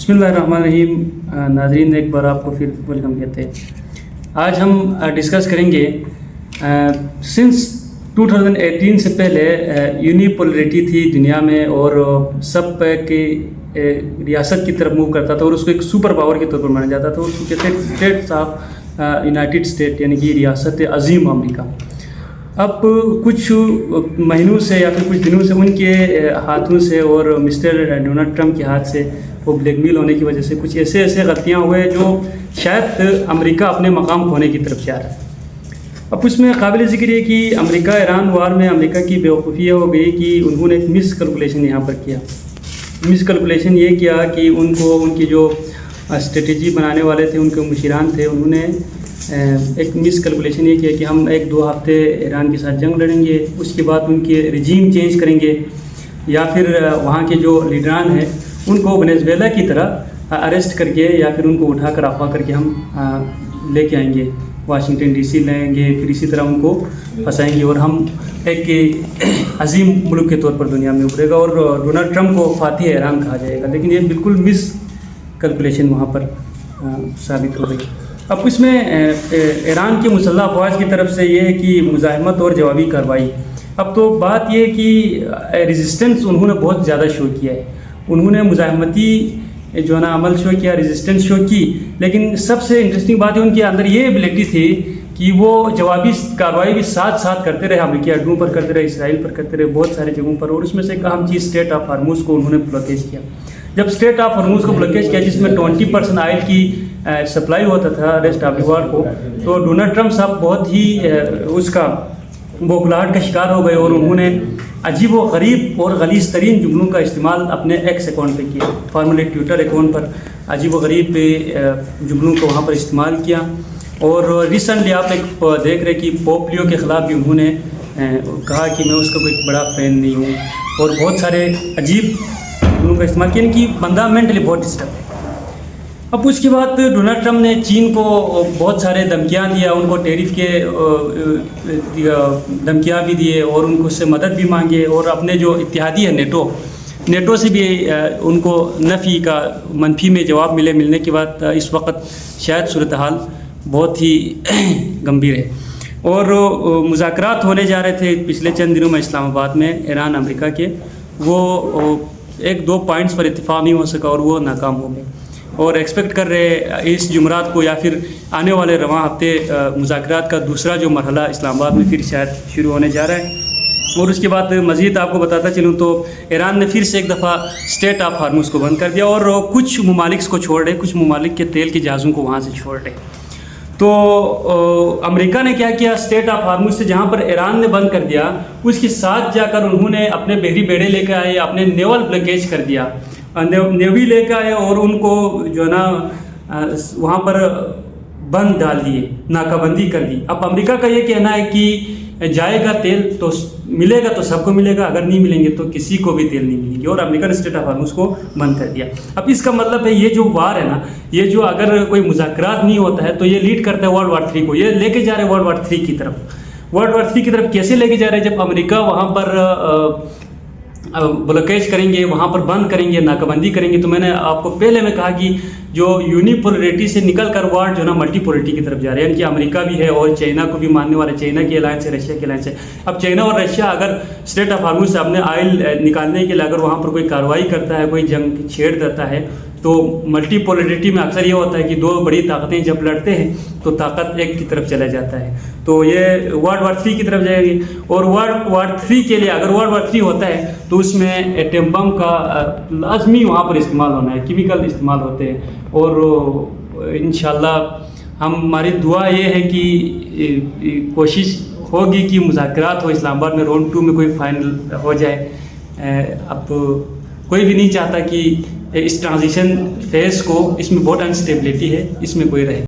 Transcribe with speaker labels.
Speaker 1: बिस्मिल्लाहिर्रहमानिर्रहीम। नाज़रीन, एक बार आपको फिर वेलकम कहते हैं। आज हम डिस्कस करेंगे सिंस 2018 से पहले यूनिपोलरिटी थी दुनिया में और सब की रियासत की तरफ मूव करता था और उसको एक सुपर पावर के तौर पर माना जाता था। उसको कहते हैं स्टेट्स ऑफ यूनाइटेड स्टेट, यानी कि रियासत अजीम अमेरिका। अब कुछ महीनों से या फिर कुछ दिनों से उनके हाथों से और मिस्टर डोनाल्ड ट्रंप के हाथ से वो ब्लैकमेल होने की वजह से कुछ ऐसे गलतियाँ हुए जो शायद अमेरिका अपने मकाम खोने की तरफ जा रहा है। अब उसमें काबिल ज़िक्र है कि अमेरिका ईरान वार में अमेरिका की बेवकूफ़ी हो गई कि उन्होंने एक मिस कैलकुलेशन यहाँ पर किया। मिस कैलकुलेशन ये किया कि उनकी जो स्ट्रेटजी बनाने वाले थे, उनके मुशीरान थे, उन्होंने एक मिस कैलकुलेशन ये किया कि हम 1-2 हफ्ते ईरान के साथ जंग लड़ेंगे, उसके बाद उनके रिजीम चेंज करेंगे या फिर वहाँ के जो लीडरान हैं उनको वेनेजुएला की तरह अरेस्ट करके या फिर उनको उठाकर अगवा करके हम लेके आएंगे, वाशिंगटन डीसी लाएंगे, फिर इसी तरह उनको फंसाएंगे और हम एक अजीम मुल्क के तौर पर दुनिया में उभरेगा और डोनाल्ड ट्रंप को फातिह ईरान कहा जाएगा। लेकिन ये बिल्कुल मिस कैलकुलेशन वहाँ पर साबित हो गई। अब इसमें ईरान की मुसल्लह अफवाज की तरफ से ये है कि मुज़ाहमत और जवाबी कार्रवाई। अब तो बात ये है कि रेजिस्टेंस उन्होंने बहुत ज़्यादा शो किया है, उन्होंने मुज़ाहमती जो है ना अमल शो किया, रेजिस्टेंस शो की। लेकिन सबसे इंटरेस्टिंग बात है उनके अंदर ये एबिलिटी थी कि वो जवाबी कार्रवाई भी साथ साथ करते रहे, अमेरिकी अड्डों पर करते रहे, इसराइल पर करते रहे, बहुत सारे जगहों पर। और उसमें से एक अहम चीज़ स्टेट ऑफ हॉर्मुज़ को उन्होंने ब्लॉकेज किया। जब स्टेट ऑफ हॉर्मुज़ को ब्लॉकेज किया जिसमें 20% ऑयल की सप्लाई होता था रेस्ट ऑफ द वर्ल्ड को, तो डोनाल्ड ट्रंप साहब बहुत ही उसका बौखलाहट का शिकार हो गए और उन्होंने अजीब व गरीब और गलीज़ तरीन जुमलों का इस्तेमाल अपने एक्स अकाउंट पे किया, फॉर्मली ट्विटर अकाउंट पर अजीब व गरीब जुमलों को वहाँ पर इस्तेमाल किया। और रिसेंटली आप एक देख रहे कि पोप लियो के ख़िलाफ़ भी उन्होंने कहा कि मैं उसका कोई बड़ा फ़ैन नहीं हूँ और बहुत सारे अजीब जुमलों का इस्तेमाल किया कि बंदा मेंटली बहुत डिस्टर्ब है। अब उसके बाद डोनाल्ड ट्रंप ने चीन को बहुत सारे धमकियाँ दिया, उनको टैरिफ के धमकियाँ भी दिए और उनको उससे मदद भी मांगे और अपने जो इत्तेहादी है नेटो से भी उनको नफ़ी का मनफी में जवाब मिलने के बाद इस वक्त शायद सूरत हाल बहुत ही गंभीर है। और मुज़ाकरात होने जा रहे थे पिछले चंद दिनों में इस्लामाबाद में ईरान अमेरिका के, वो 1-2 पॉइंट्स पर इत्तेफाक नहीं हो सका और वो नाकाम हो गए। और एक्सपेक्ट कर रहे इस जुमरात को या फिर आने वाले रवां हफ्ते मुज़ाकरात का दूसरा जो मरहला इस्लामाबाद में फिर शायद शुरू होने जा रहा है। और उसके बाद मज़ीद आपको बताता चलूँ तो ईरान ने फिर से एक दफ़ा स्टेट ऑफ हॉर्मुज़ को बंद कर दिया और कुछ ममालिक को छोड़ रहे, कुछ ममालिक के तेल के जहाज़ों को वहाँ से छोड़ रहे। तो अमेरिका ने क्या किया, स्टेट ऑफ हॉर्मुज़ से जहाँ पर ईरान ने बंद कर दिया उसके साथ जाकर उन्होंने अपने बहरी बेड़े लेकर आए, अपने नेवल ब्लॉकेज कर दिया, नेवी लेकर आए और उनको जो है ना वहाँ पर बंद डाल दिए, नाकाबंदी कर दी। अब अमेरिका का ये कहना है कि जाएगा तेल तो मिलेगा तो सबको मिलेगा, अगर नहीं मिलेंगे तो किसी को भी तेल नहीं मिलेगी, और अमेरिका ने स्टेट ऑफ हॉर्मुज़ को बंद कर दिया। अब इसका मतलब है ये जो वार है ना, ये जो अगर कोई मुज़ाकरात नहीं होता है तो ये लीड करता है वर्ल्ड वार 3 को, ये लेके जा रहे हैं वर्ल्ड वार 3 की तरफ। वर्ल्ड वार 3 की तरफ कैसे लेके जा रहे हैं? जब अमेरिका वहाँ पर ब्लॉकेज करेंगे, वहाँ पर बंद करेंगे, नाकाबंदी करेंगे, तो मैंने आपको पहले में कहा कि जो यूनिपोलरिटी से निकल कर वर्ल्ड जो है ना मल्टीपोलरिटी की तरफ जा रहे हैं, यानी कि अमेरिका भी है और चाइना को भी मानने वाले, चाइना की अलायंस है, रशिया की अलायंस है। अब चाइना और रशिया अगर स्टेट ऑफ हॉर्मुज़ से अपने ऑयल निकालने के लिए अगर वहाँ पर कोई कार्रवाई करता है, कोई जंग छेड़ देता है, तो मल्टीपोलरिटी में अक्सर ये होता है कि 2 बड़ी ताकतें जब लड़ते हैं तो ताकत एक की तरफ चला जाता है, तो ये वर्ल्ड वार 3 की तरफ जाएगी। और वर्ल्ड वार 3 के लिए अगर वर्ल्ड वार 3 होता है तो उसमें एटम बम का लाजमी वहाँ पर इस्तेमाल होना है, केमिकल इस्तेमाल होते हैं। और इंशाल्लाह हमारी दुआ ये है कि कोशिश होगी कि मुज़ाकरात हो, इस्लामाबाद में राउंड 2 में कोई फाइनल हो जाए। अब कोई भी नहीं चाहता कि इस ट्रांजिशन फेज़ को, इसमें बहुत अनस्टेबिलिटी है, इसमें कोई रहे।